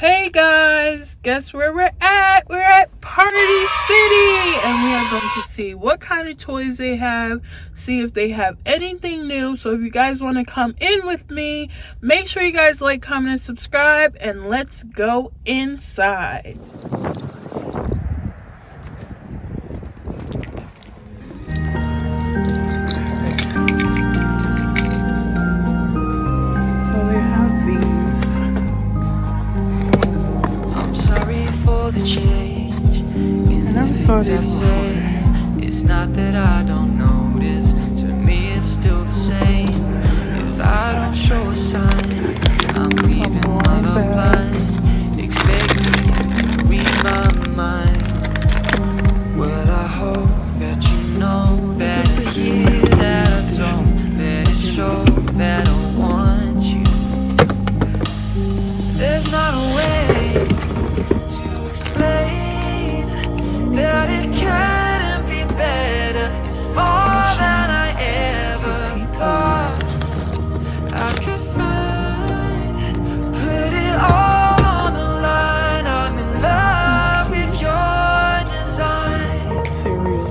Hey guys, guess where we're at? We're at Party City, and we are going to see what kind of toys they have, see if they have anything new. So if you guys want to come in with me, make sure you guys like, comment, and subscribe, and let's go inside. So they have these. I'm sorry for the change in the things I say. It's not that I don't notice, to me it's still the same. If I don't show a sign, I'm leaving my love blind, expecting you to read my mind. Well, I hope that you know that I hear, that I don't let it show, that I want you. There's not a way to explain that it couldn't be better. It's more than I ever thought I could find. Put it all on the line. I'm in love with your design. Cereal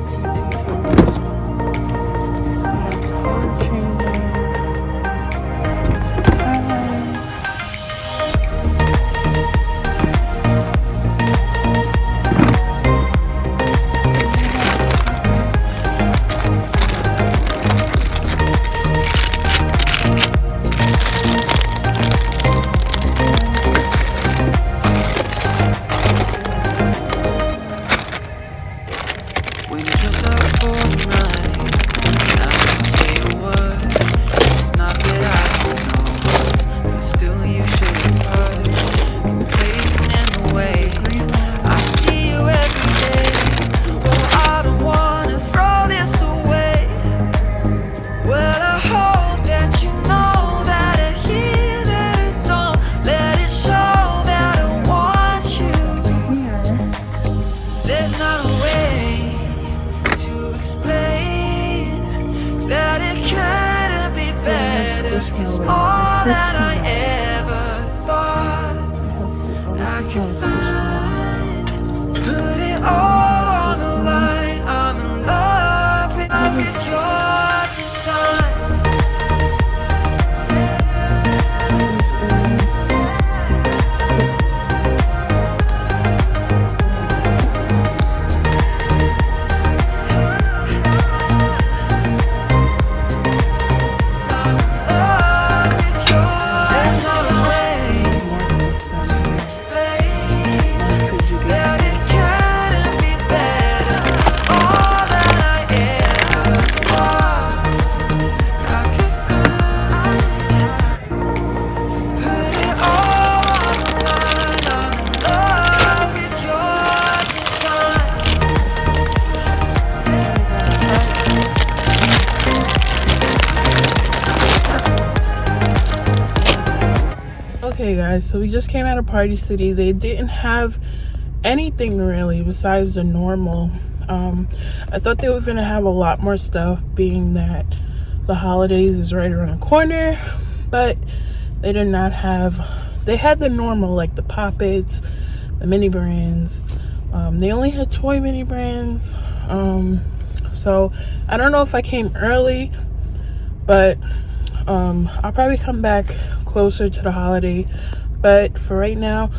When you dress up for the night, I don't say a word. It's not that I don't know, but still you should have heard. Complacent in the way I see you every day. Oh, I don't wanna throw this away. Well, I hope that you know that I hear, that I don't let it show, that I want you. There's not a way to explain that it couldn't be better. It's more than I ever thought I could find. Put it all on the line. I'm in love with your design. Okay guys, so we just came out of Party City. They didn't have anything really besides the normal. I thought they was gonna have a lot more stuff, being that the holidays is right around the corner, but they did not have. They had the normal, like the Poppets, the mini brands. They only had toy mini brands. So I don't know if I came early, but I'll probably come back closer to the holiday. But for right now,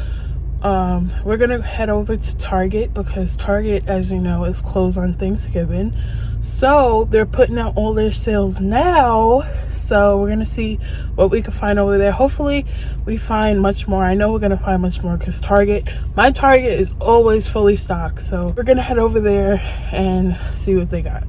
we're gonna head over to Target, because Target, as you know, is closed on Thanksgiving, so they're putting out all their sales now. So we're gonna see what we can find over there. Hopefully we find much more. I know we're gonna find much more, because my Target is always fully stocked. So we're gonna head over there and see what they got.